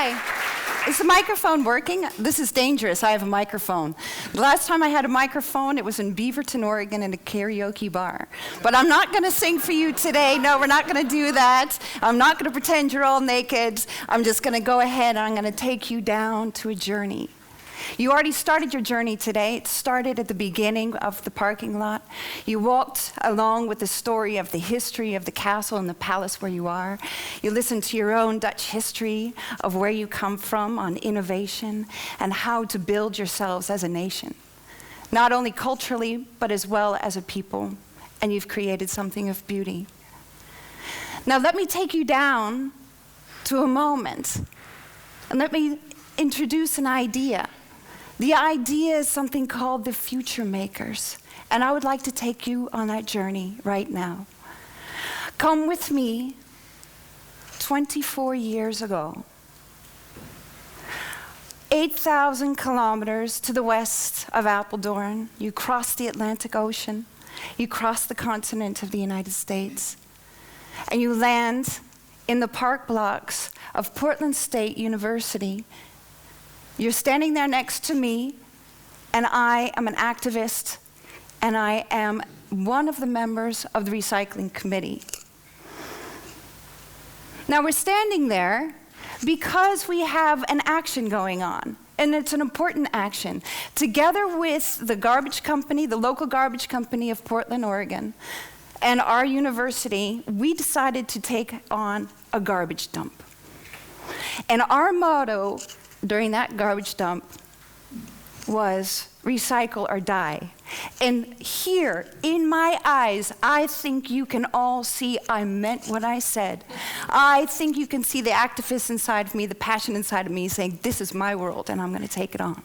Hi. Is the microphone working? This is dangerous. I have a microphone. The last time I had a microphone, it was in Beaverton, Oregon, in a karaoke bar. But I'm not going to sing for you today. No, we're not going to do that. I'm not going to pretend you're all naked. I'm just going to go ahead and I'm going to take you down to a journey. You already started your journey today. It started at the beginning of the parking lot. You walked along with the story of the history of the castle and the palace where you are. You listened to your own Dutch history of where you come from on innovation and how to build yourselves as a nation, not only culturally, but as well as a people. And you've created something of beauty. Now let me take you down to a moment, and let me introduce an idea. The idea is something called the future makers, and I would like to take you on that journey right now. Come with me 24 years ago, 8,000 kilometers to the west of Apeldoorn. You crossed the Atlantic Ocean, you crossed the continent of the United States, and you land in the park blocks of Portland State University. You're standing there next to me, and I am an activist, and I am one of the members of the recycling committee. Now we're standing there because we have an action going on, and it's an important action. Together with the garbage company, the local garbage company of Portland, Oregon, and our university, we decided to take on a garbage dump. And our motto during that garbage dump was recycle or die. And here, in my eyes, I think you can all see I meant what I said. I think you can see the activist inside of me, the passion inside of me saying, this is my world and I'm going to take it on.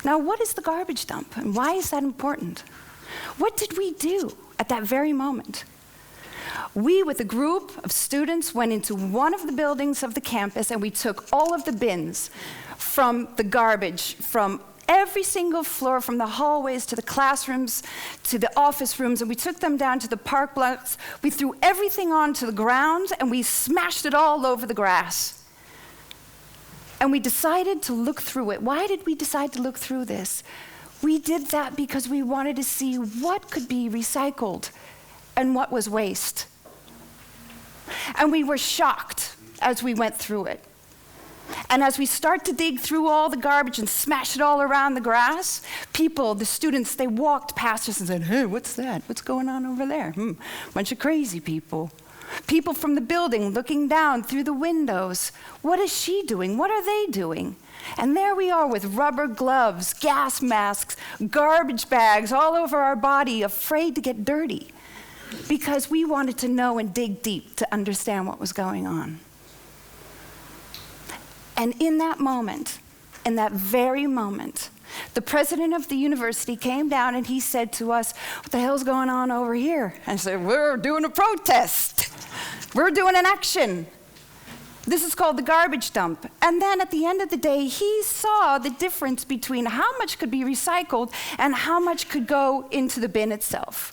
Now, what is the garbage dump and why is that important? What did we do at that very moment? We, with a group of students, went into one of the buildings of the campus and we took all of the bins from the garbage, from every single floor, from the hallways to the classrooms to the office rooms, and we took them down to the park blocks. We threw everything onto the ground and we smashed it all over the grass. And we decided to look through it. Why did we decide to look through this? We did that because we wanted to see what could be recycled and what was waste. And we were shocked as we went through it. And as we start to dig through all the garbage and smash it all around the grass, people, the students, they walked past us and said, hey, what's that? What's going on over there? Bunch of crazy people. People from the building looking down through the windows. What is she doing? What are they doing? And there we are with rubber gloves, gas masks, garbage bags all over our body, afraid to get dirty, because we wanted to know and dig deep to understand what was going on. And in that moment, in that very moment, the president of the university came down and he said to us, what the hell's going on over here? And I said, we're doing a protest. We're doing an action. This is called the garbage dump. And then at the end of the day, he saw the difference between how much could be recycled and how much could go into the bin itself.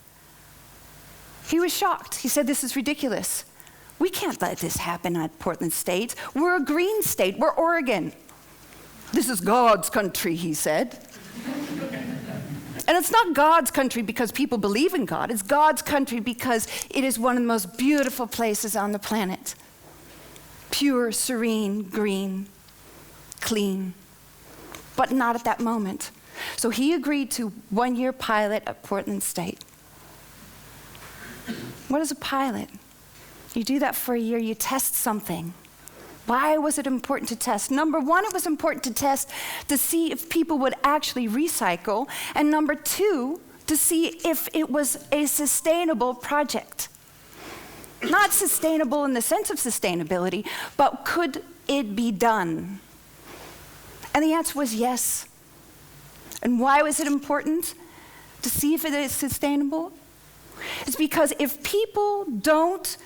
He was shocked. He said, this is ridiculous. We can't let this happen at Portland State. We're a green state. We're Oregon. This is God's country, he said. And it's not God's country because people believe in God. It's God's country because it is one of the most beautiful places on the planet. Pure, serene, green, clean. But not at that moment. So he agreed to 1-year pilot at Portland State. What is a pilot? You do that for a year, you test something. Why was it important to test? Number one, it was important to test to see if people would actually recycle. And number two, to see if it was a sustainable project. Not sustainable in the sense of sustainability, but could it be done? And the answer was yes. And why was it important to see if it is sustainable? It's because if people don't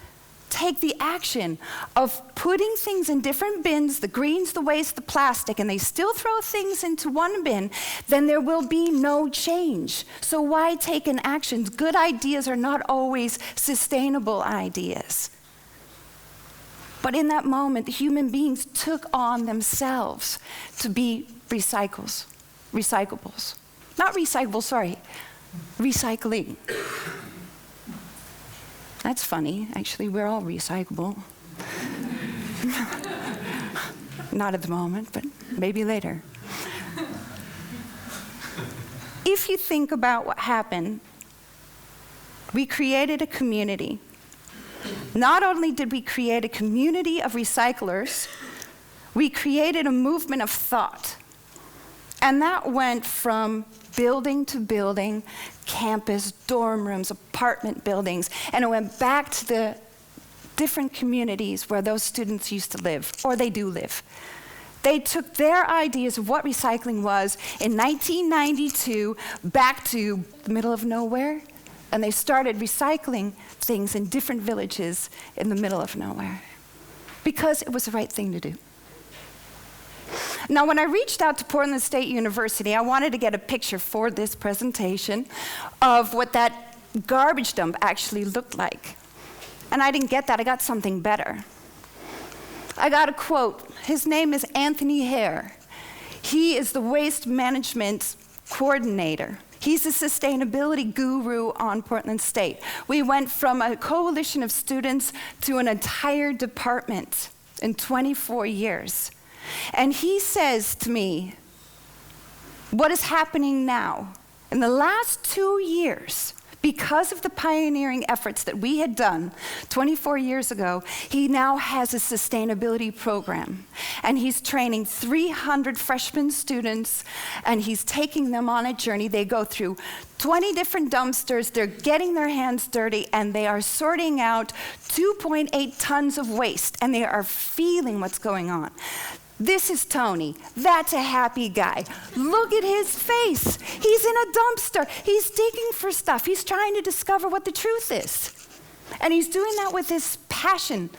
take the action of putting things in different bins, the greens, the waste, the plastic, and they still throw things into one bin, then there will be no change. So why take an action? Good ideas are not always sustainable ideas. But in that moment, the human beings took on themselves to be recyclables. Not recyclables, sorry, recycling. That's funny, actually, we're all recyclable. Not at the moment, but maybe later. If you think about what happened, we created a community. Not only did we create a community of recyclers, we created a movement of thought. And that went from building to building, campus, dorm rooms, apartment buildings, and it went back to the different communities where those students used to live, or they do live. They took their ideas of what recycling was in 1992 back to the middle of nowhere, and they started recycling things in different villages in the middle of nowhere because it was the right thing to do. Now, when I reached out to Portland State University, I wanted to get a picture for this presentation of what that garbage dump actually looked like. And I didn't get that, I got something better. I got a quote. His name is Anthony Hare. He is the waste management coordinator. He's a sustainability guru on Portland State. We went from a coalition of students to an entire department in 24 years. And he says to me, what is happening now? In the last 2 years, because of the pioneering efforts that we had done 24 years ago, he now has a sustainability program. And he's training 300 freshman students, and he's taking them on a journey. They go through 20 different dumpsters, they're getting their hands dirty, and they are sorting out 2.8 tons of waste, and they are feeling what's going on. This is Tony. That's a happy guy. Look at his face. He's in a dumpster. He's digging for stuff. He's trying to discover what the truth is. And he's doing that with his passion.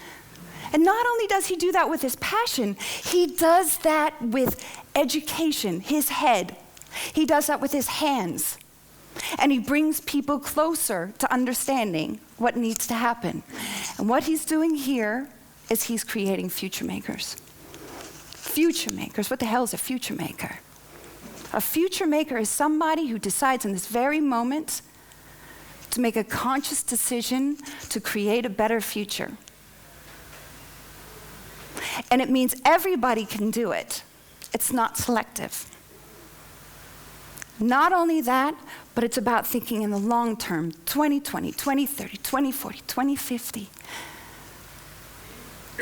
And not only does he do that with his passion, he does that with education, his head. He does that with his hands. And he brings people closer to understanding what needs to happen. And what he's doing here is he's creating future makers. Future makers. What the hell is a future maker? A future maker is somebody who decides in this very moment to make a conscious decision to create a better future. And it means everybody can do it. It's not selective. Not only that, but it's about thinking in the long term, 2020, 2030, 2040, 2050.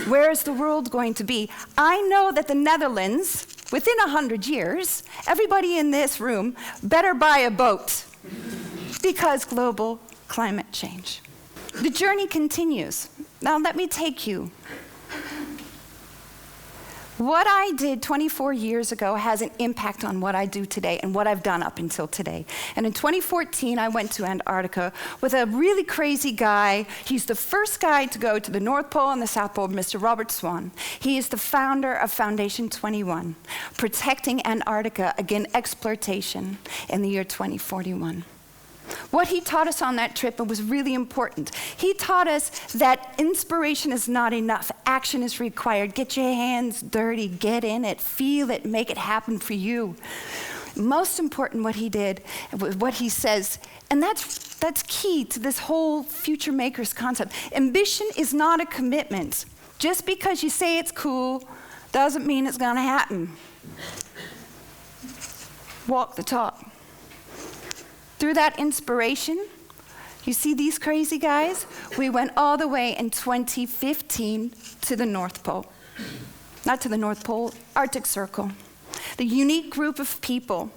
Where is the world going to be? I know that the Netherlands, within 100 years, everybody in this room better buy a boat because global climate change. The journey continues. Now let me take you. What I did 24 years ago has an impact on what I do today and what I've done up until today. And in 2014, I went to Antarctica with a really crazy guy. He's the first guy to go to the North Pole and the South Pole, Mr. Robert Swan. He is the founder of Foundation 21, protecting Antarctica against exploitation in the year 2041. What he taught us on that trip was really important. He taught us that inspiration is not enough. Action is required. Get your hands dirty, get in it, feel it, make it happen for you. Most important what he did, what he says, and that's key to this whole future makers concept. Ambition is not a commitment. Just because you say it's cool doesn't mean it's gonna happen. Walk the talk. Through that inspiration, you see these crazy guys? We went all the way in 2015 to the North Pole. Not to the North Pole, Arctic Circle. The unique group of people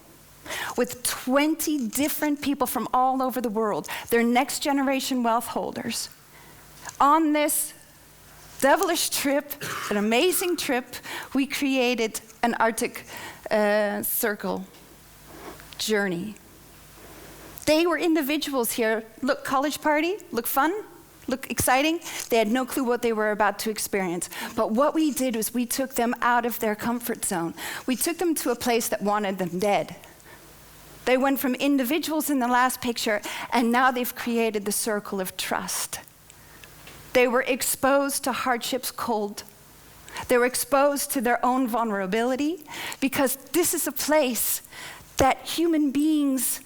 with 20 different people from all over the world. They're next generation wealth holders. On this devilish trip, an amazing trip, we created an Arctic Circle journey. They were individuals here. Look, college party, look fun, look exciting. They had no clue what they were about to experience. But what we did was we took them out of their comfort zone. We took them to a place that wanted them dead. They went from individuals in the last picture, and now they've created the circle of trust. They were exposed to hardships cold. They were exposed to their own vulnerability, because this is a place that human beings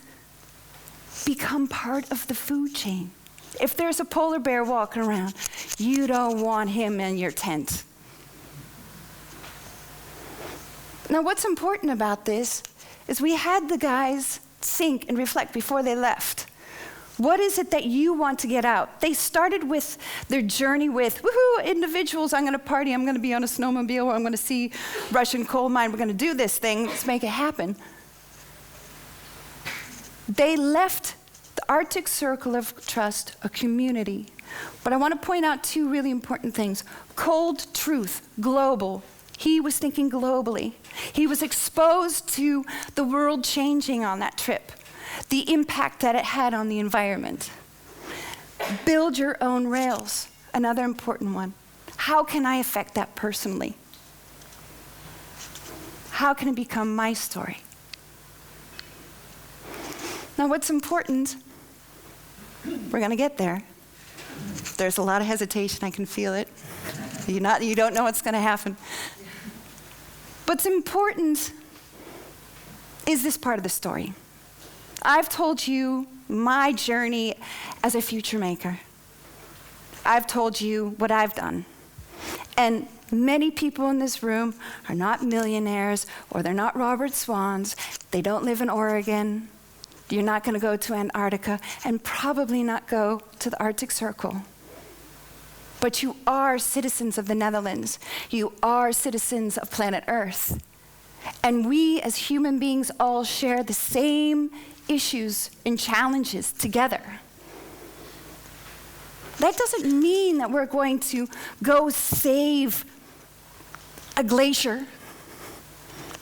become part of the food chain. If there's a polar bear walking around, you don't want him in your tent. Now, what's important about this is we had the guys think and reflect before they left. What is it that you want to get out? They started with their journey with, woohoo, individuals, I'm going to party, I'm going to be on a snowmobile, I'm going to see Russian coal mine, we're going to do this thing, let's make it happen. They left the Arctic Circle of Trust a community. But I want to point out two really important things. Cold truth, global. He was thinking globally. He was exposed to the world changing on that trip, the impact that it had on the environment. Build your own rails, another important one. How can I affect that personally? How can it become my story? Now, what's important, we're going to get there. There's a lot of hesitation, I can feel it. You don't know what's going to happen. What's important is this part of the story. I've told you my journey as a future maker. I've told you what I've done. And many people in this room are not millionaires, or they're not Robert Swans. They don't live in Oregon. You're not going to go to Antarctica, and probably not go to the Arctic Circle. But you are citizens of the Netherlands. You are citizens of planet Earth. And we as human beings all share the same issues and challenges together. That doesn't mean that we're going to go save a glacier.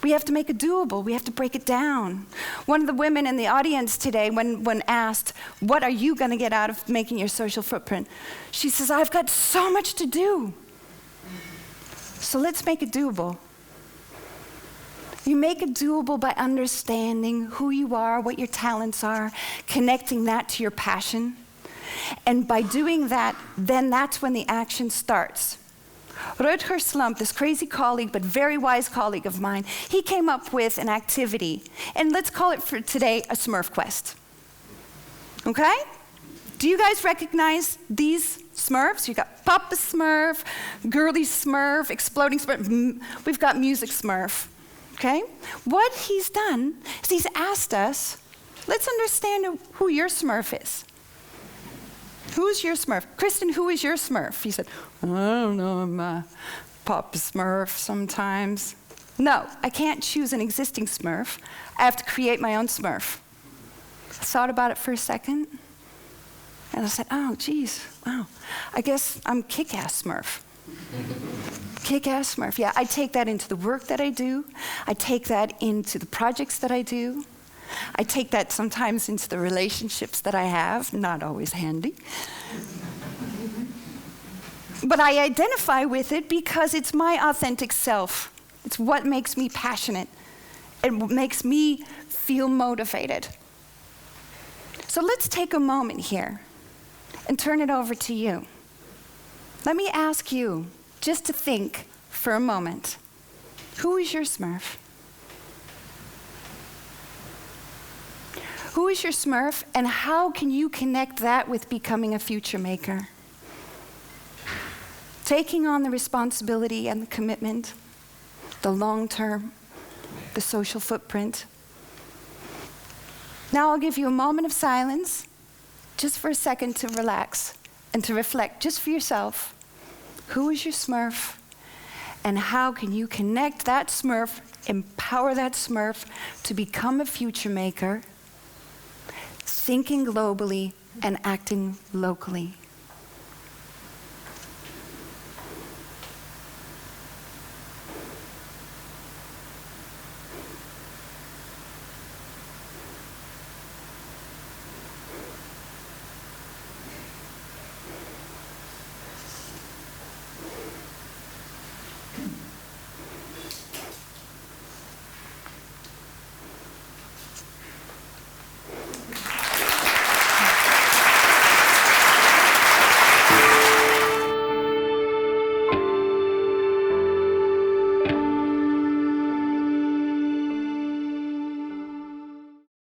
We have to make it doable. We have to break it down. One of the women in the audience today, when asked, what are you going to get out of making your social footprint? She says, I've got so much to do. So let's make it doable. You make it doable by understanding who you are, what your talents are, connecting that to your passion. And by doing that, then that's when the action starts. Rutger Slump, this crazy colleague, but very wise colleague of mine, he came up with an activity. And let's call it for today a Smurf quest. Okay? Do you guys recognize these Smurfs? You've got Papa Smurf, Girly Smurf, Exploding Smurf. We've got Music Smurf. Okay? What he's done is he's asked us, let's understand who your Smurf is. Who's your Smurf? Kristin, who is your Smurf? He said, I don't know, I'm a Papa Smurf sometimes. No, I can't choose an existing Smurf. I have to create my own Smurf. I thought about it for a second, and I said, oh, geez, wow. I guess I'm Kick-Ass Smurf. Kick-Ass Smurf, yeah. I take that into the work that I do. I take that into the projects that I do. I take that sometimes into the relationships that I have, not always handy. But I identify with it because it's my authentic self. It's what makes me passionate. It makes me feel motivated. So let's take a moment here and turn it over to you. Let me ask you just to think for a moment. Who is your Smurf? Who is your Smurf, and how can you connect that with becoming a future maker? Taking on the responsibility and the commitment, the long term, the social footprint. Now I'll give you a moment of silence, just for a second to relax and to reflect just for yourself. Who is your Smurf, and how can you connect that Smurf, empower that Smurf to become a future maker, thinking globally and acting locally?